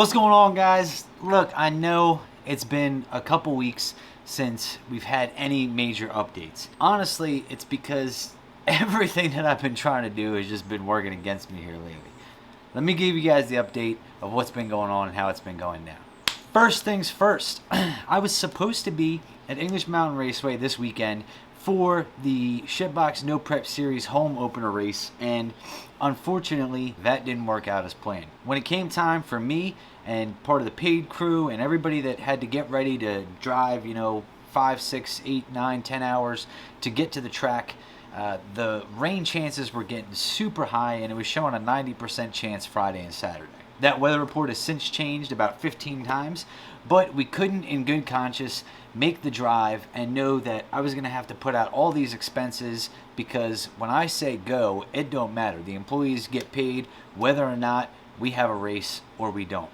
What's going on, guys? Look, I know it's been a couple weeks since we've had any major updates. Honestly, it's because everything that I've been trying to do has just been working against me here lately. Let me give you guys the update of what's been going on and how it's been going down. First things first, I was supposed to be at English Mountain Raceway this weekend for the SHITBOX No Prep Series home opener race, and unfortunately that didn't work out as planned. When it came time for me and part of the paid crew and everybody that had to get ready to drive, 5, 6, 8, 9, 10 hours to get to the track, the rain chances were getting super high, and it was showing a 90% chance Friday and Saturday. That weather report has since changed about 15 times, but we couldn't in good conscience make the drive and know that I was going to have to put out all these expenses, because when I say go, it don't matter. The employees get paid whether or not we have a race or we don't.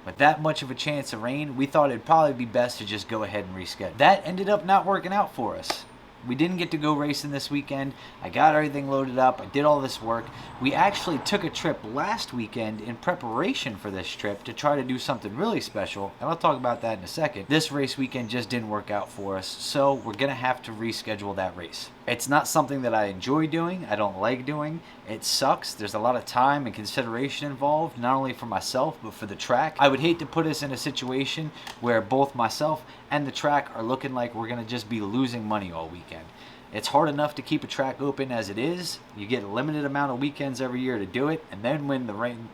With that much of a chance of rain, we thought it'd probably be best to just go ahead and reschedule. That ended up not working out for us. We didn't get to go racing this weekend. I got everything loaded up. I did all this work. We actually took a trip last weekend in preparation for this trip to try to do something really special, and I'll talk about that in a second. This race weekend just didn't work out for us, so we're going to have to reschedule that race. It's not something that I enjoy doing. I don't like doing. It sucks. There's a lot of time and consideration involved, not only for myself, but for the track. I would hate to put us in a situation where both myself and the track are looking like we're going to just be losing money all weekend. It's hard enough to keep a track open as it is. You get a limited amount of weekends every year to do it, and then when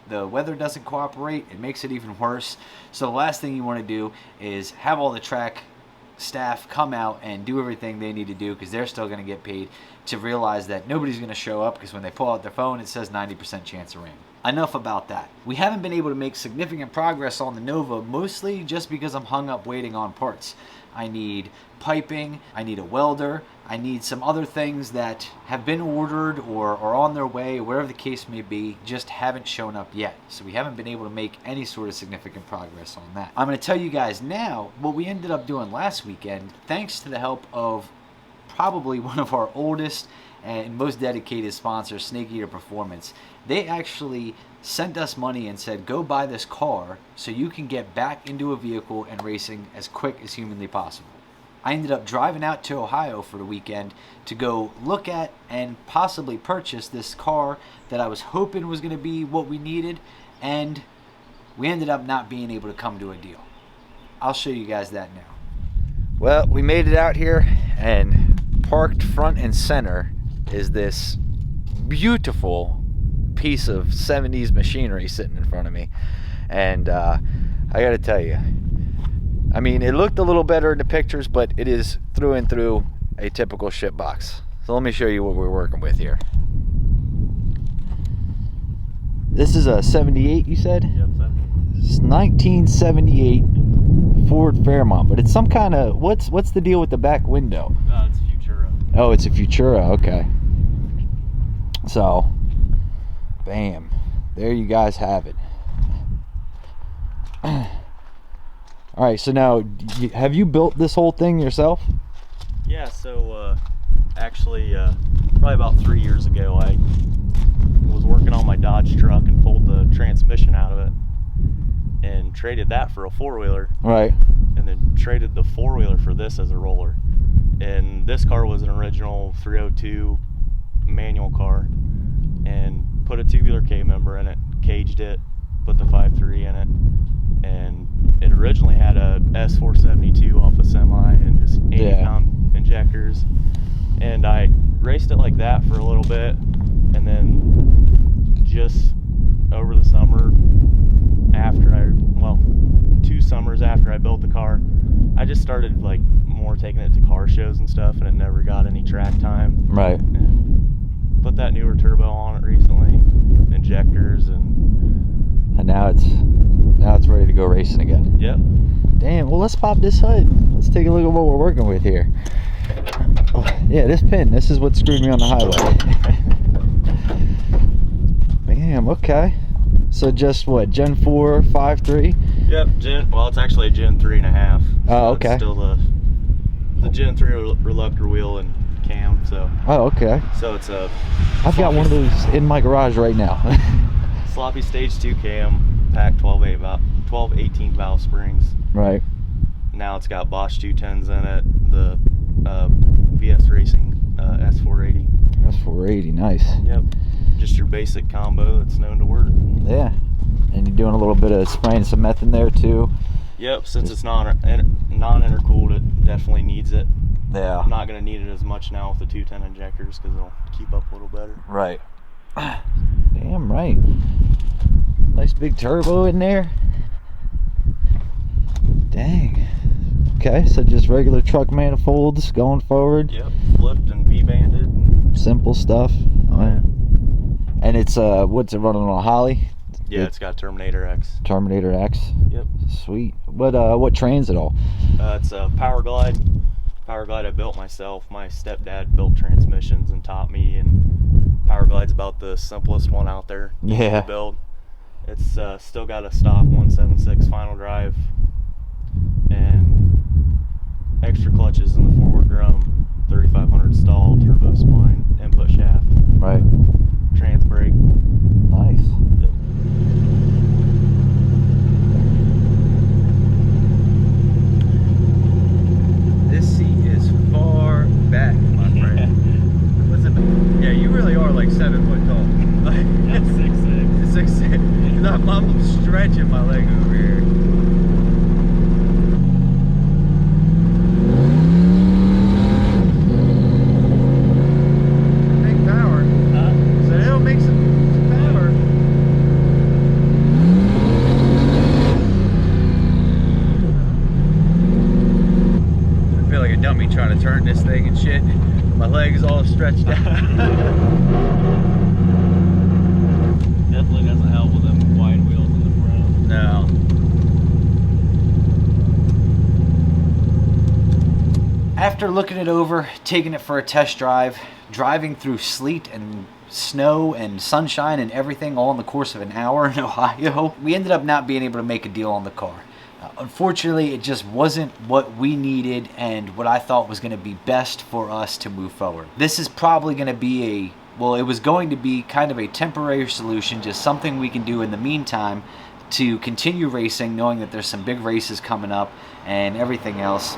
the weather doesn't cooperate, it makes it even worse. So the last thing you want to do is have all the track staff come out and do everything they need to do, because they're still going to get paid, to realize that nobody's going to show up because when they pull out their phone it says 90% chance of rain. Enough about that. We haven't been able to make significant progress on the Nova, mostly just because I'm hung up waiting on parts. I need piping, I need a welder, I need some other things that have been ordered or are on their way, wherever the case may be, just haven't shown up yet. So we haven't been able to make any sort of significant progress on that. I'm going to tell you guys now what we ended up doing last weekend, thanks to the help of probably one of our oldest and most dedicated sponsors, Snake Eater Performance. They actually sent us money and said, go buy this car so you can get back into a vehicle and racing as quick as humanly possible. I ended up driving out to Ohio for the weekend to go look at and possibly purchase this car that I was hoping was going to be what we needed, and we ended up not being able to come to a deal. I'll show you guys that now. Well, we made it out here, and parked front and center is this beautiful piece of 70s machinery sitting in front of me. And I gotta tell you, I mean, it looked a little better in the pictures, but it is through and through a typical SHITBOX. So let me show you what we're working with here. This is a 78, you said? Yep, 78. It's 1978 Ford Fairmont, but it's some kind of, what's the deal with the back window? It's Futura. Oh, it's a Futura, okay. So, bam, there you guys have it. All right, so now, have you built this whole thing yourself? Yeah, so actually, probably about 3 years ago, I was working on my Dodge truck and pulled the transmission out of it and traded that for a four-wheeler. Right. And then traded the four-wheeler for this as a roller. And this car was an original 302 manual car, and put a tubular K member in it, caged it, put the 5.3 in it, and it originally had a S472 off a semi and just 80-pound injectors, and I raced it like that for a little bit, and then just over the summer, after 2 summers after I built the car, I just started like more taking it to car shows and stuff, and it never got any track time. Right. And put that newer turbo on it recently, injectors, and now it's ready to go racing again. Yep. Damn, well, let's pop this hood. Let's take a look at what we're working with here. Oh, yeah, this is what screwed me on the highway. Bam, okay. So just what, Gen 4, 5.3? Yep, well, it's actually a Gen 3.5. Oh, okay. It's still the Gen 3 reluctor wheel and cam, so. Oh, okay. So it's a... I've got one of those in my garage right now. sloppy stage 2 cam, impact 12-18 valve springs. Right. Now it's got Bosch 210s in it, the VS Racing S480. S480, nice. Yep, just your basic combo that's known to work. Yeah, and you're doing a little bit of spraying some meth in there too. Yep, since it's non-intercooled, it definitely needs it. Yeah. I'm not going to need it as much now with the 210 injectors because it'll keep up a little better. Right. Damn right. Nice big turbo in there. Dang. Okay, so just regular truck manifolds going forward. Yep, flipped and V-banded. Simple stuff. Oh, yeah. And it's what's it running on a Holly? Yeah, it's got Terminator X. Terminator X. Yep. Sweet. What trains it all? It's a Power Glide. Power Glide I built myself. My stepdad built transmissions and taught me, and Power Glide's about the simplest one out there to build. It's still got a stock 176 final drive and extra clutches in the forward drum, 3500 stall, turbo spline, input shaft. Right. Trans brake. Nice. Yep. This seat is far back, my friend. Listen, yeah, you really are like 7 foot tall. Like, That's 6'6". 6'6". I'm stretching my leg over here. Big power. So it'll make some power. I feel like a dummy trying to turn this thing and shit. My leg's all stretched out. Definitely doesn't help with them wide wheels in the front. No. After looking it over, taking it for a test drive, driving through sleet and snow and sunshine and everything all in the course of an hour in Ohio, we ended up not being able to make a deal on the car. Unfortunately, it just wasn't what we needed and what I thought was going to be best for us to move forward. This is probably going to be it was going to be kind of a temporary solution, just something we can do in the meantime to continue racing, knowing that there's some big races coming up and everything else.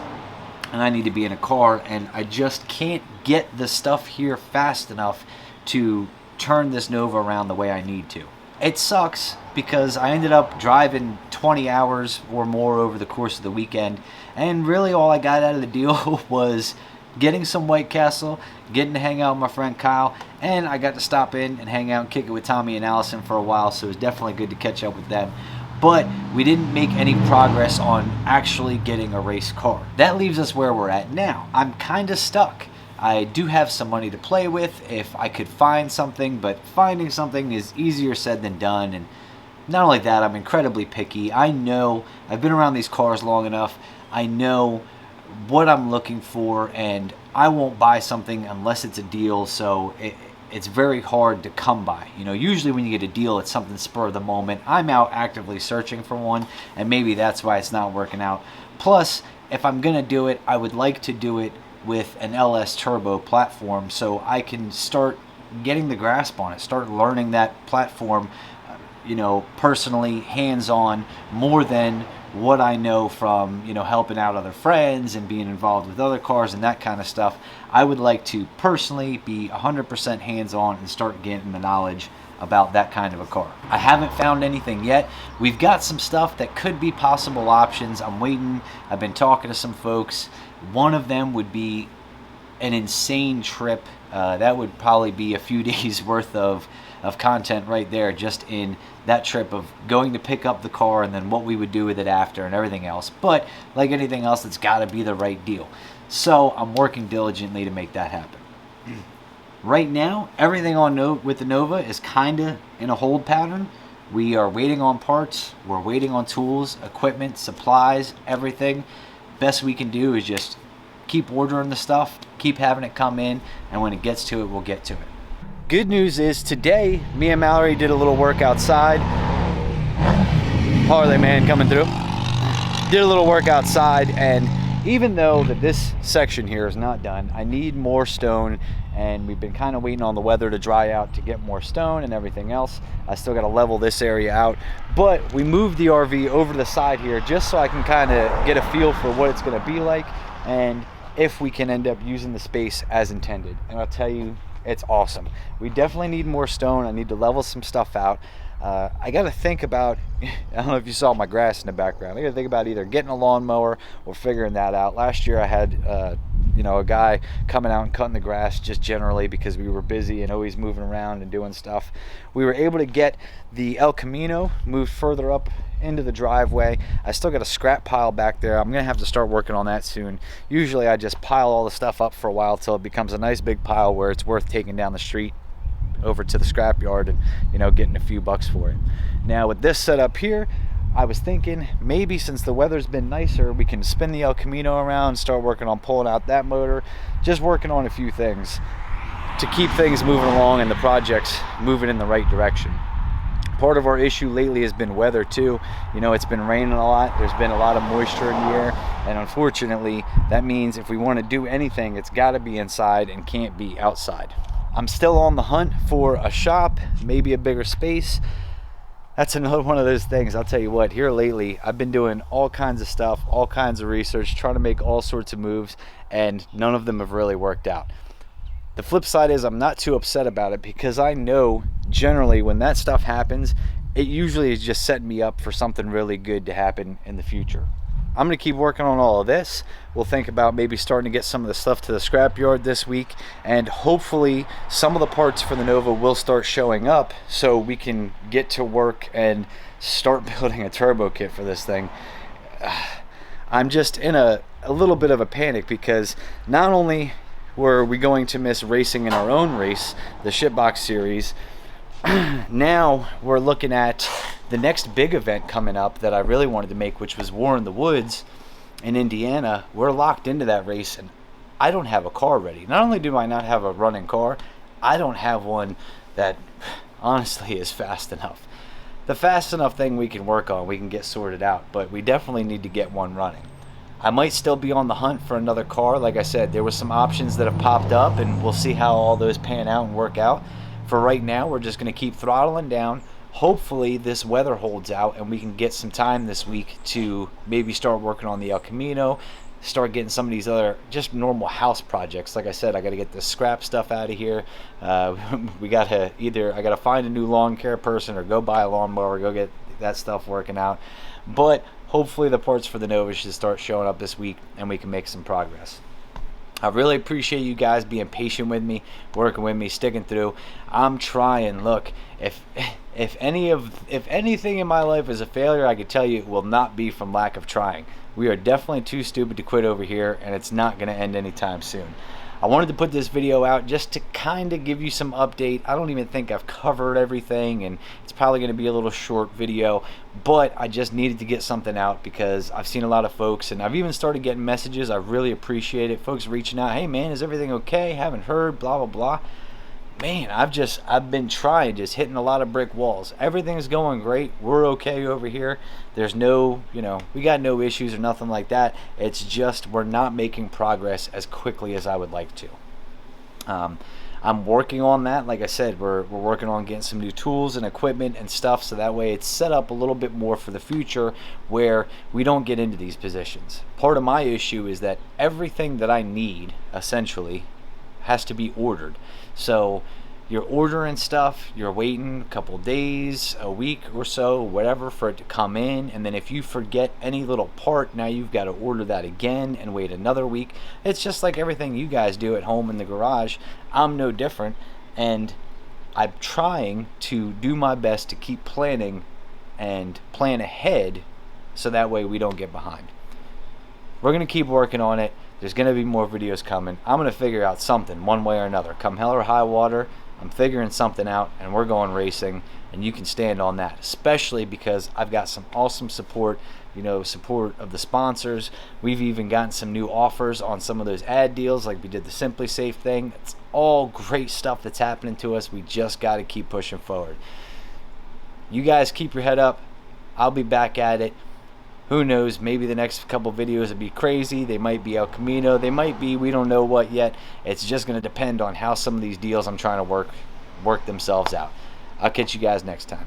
And I need to be in a car, and I just can't get the stuff here fast enough to turn this Nova around the way I need to. It sucks because I ended up driving 20 hours or more over the course of the weekend, and really all I got out of the deal was getting some White Castle, getting to hang out with my friend Kyle, and I got to stop in and hang out and kick it with Tommy and Allison for a while, so it was definitely good to catch up with them. But we didn't make any progress on actually getting a race car. That leaves us where we're at now. I'm kind of stuck. I do have some money to play with if I could find something, but finding something is easier said than done. And not only that, I'm incredibly picky. I know, I've been around these cars long enough. I know what I'm looking for, and I won't buy something unless it's a deal, so it's very hard to come by. You know, usually when you get a deal, it's something spur of the moment. I'm out actively searching for one, and maybe that's why it's not working out. Plus, if I'm gonna do it, I would like to do it with an LS turbo platform so I can start getting the grasp on it, start learning that platform, you know, personally, hands-on, more than what I know from, you know, helping out other friends and being involved with other cars and that kind of stuff. I would like to personally be 100% hands-on and start getting the knowledge about that kind of a car. I haven't found anything yet. We've got some stuff that could be possible options. I'm waiting. I've been talking to some folks. One of them would be an insane trip. That would probably be a few days worth of content right there, just in that trip of going to pick up the car and then what we would do with it after and everything else. But like anything else, it's got to be the right deal. So I'm working diligently to make that happen. Right now, everything on with the Nova is kind of in a hold pattern. We are waiting on parts. We're waiting on tools, equipment, supplies, everything. Best we can do is just keep ordering the stuff, keep having it come in, and when it gets to it, we'll get to it. Good news is today, me and Mallory did a little work outside. Harley man coming through. Did a little work outside, and even though that this section here is not done, I need more stone, and we've been kind of waiting on the weather to dry out to get more stone and everything else. I still got to level this area out, but we moved the RV over to the side here just so I can kind of get a feel for what it's going to be like and if we can end up using the space as intended. And I'll tell you, it's awesome. We definitely need more stone. I need to level some stuff out. I got to think about, I don't know if you saw my grass in the background. I got to think about either getting a lawnmower or figuring that out. Last year I had, you know, a guy coming out and cutting the grass just generally because we were busy and always moving around and doing stuff. We were able to get the El Camino moved further up into the driveway. I still got a scrap pile back there. I'm gonna have to start working on that soon. Usually I just pile all the stuff up for a while till it becomes a nice big pile where it's worth taking down the street over to the scrap yard and, you know, getting a few bucks for it. Now with this setup here, I was thinking maybe since the weather's been nicer, we can spin the El Camino around, start working on pulling out that motor, just working on a few things to keep things moving along and the projects moving in the right direction. Part of our issue lately has been weather too. You know, it's been raining a lot. There's been a lot of moisture in the air, and unfortunately that means if we want to do anything, it's got to be inside and can't be outside. I'm still on the hunt for a shop, maybe a bigger space. That's another one of those things. I'll tell you what, here lately I've been doing all kinds of stuff, all kinds of research, trying to make all sorts of moves, and none of them have really worked out. The flip side is I'm not too upset about it because I know generally when that stuff happens, it usually is just setting me up for something really good to happen in the future. I'm going to keep working on all of this. We'll think about maybe starting to get some of the stuff to the scrapyard this week, and hopefully some of the parts for the Nova will start showing up so we can get to work and start building a turbo kit for this thing. I'm just in a little bit of a panic because not only were we going to miss racing in our own race, the SHITBOX series, now we're looking at the next big event coming up that I really wanted to make, which was War in the Woods in Indiana. We're locked into that race and I don't have a car ready. Not only do I not have a running car, I don't have one that honestly is fast enough. The fast enough thing we can work on, we can get sorted out, but we definitely need to get one running. I might still be on the hunt for another car. Like I said, there were some options that have popped up and we'll see how all those pan out and work out. For right now, we're just going to keep throttling down. Hopefully this weather holds out and we can get some time this week to maybe start working on the El Camino, start getting some of these other just normal house projects. Like I said, I got to get this scrap stuff out of here. We got to I got to find a new lawn care person or go buy a lawnmower, go get that stuff working out. But hopefully the parts for the Nova should start showing up this week and we can make some progress. I really appreciate you guys being patient with me, working with me, sticking through. I'm trying. Look, if anything in my life is a failure, I could tell you it will not be from lack of trying. We are definitely too stupid to quit over here, and it's not going to end anytime soon. I wanted to put this video out just to kind of give you some update. I don't even think I've covered everything, and it's probably going to be a little short video, but I just needed to get something out because I've seen a lot of folks, and I've even started getting messages. I really appreciate it. Folks reaching out, hey man, is everything okay? Haven't heard, blah, blah, blah. Man, I've been trying, just hitting a lot of brick walls. Everything's going great. We're okay over here. There's no, we got no issues or nothing like that. It's just we're not making progress as quickly as I would like to. I'm working on that. Like I said, we're working on getting some new tools and equipment and stuff so that way it's set up a little bit more for the future where we don't get into these positions. Part of my issue is that everything that I need essentially has to be ordered. So you're ordering stuff, you're waiting a couple days, a week or so, whatever, for it to come in, and then if you forget any little part, now you've got to order that again and wait another week. It's just like everything you guys do at home in the garage. I'm no different, and I'm trying to do my best to keep planning and plan ahead so that way we don't get behind. We're going to keep working on it. There's going to be more videos coming. I'm going to figure out something one way or another. Come hell or high water, I'm figuring something out and we're going racing, and you can stand on that, especially because I've got some awesome support, support of the sponsors. We've even gotten some new offers on some of those ad deals like we did the Simply Safe thing. It's all great stuff that's happening to us. We just got to keep pushing forward. You guys keep your head up. I'll be back at it. Who knows? Maybe the next couple videos will be crazy. They might be El Camino. They might be, we don't know what yet. It's just going to depend on how some of these deals I'm trying to work themselves out. I'll catch you guys next time.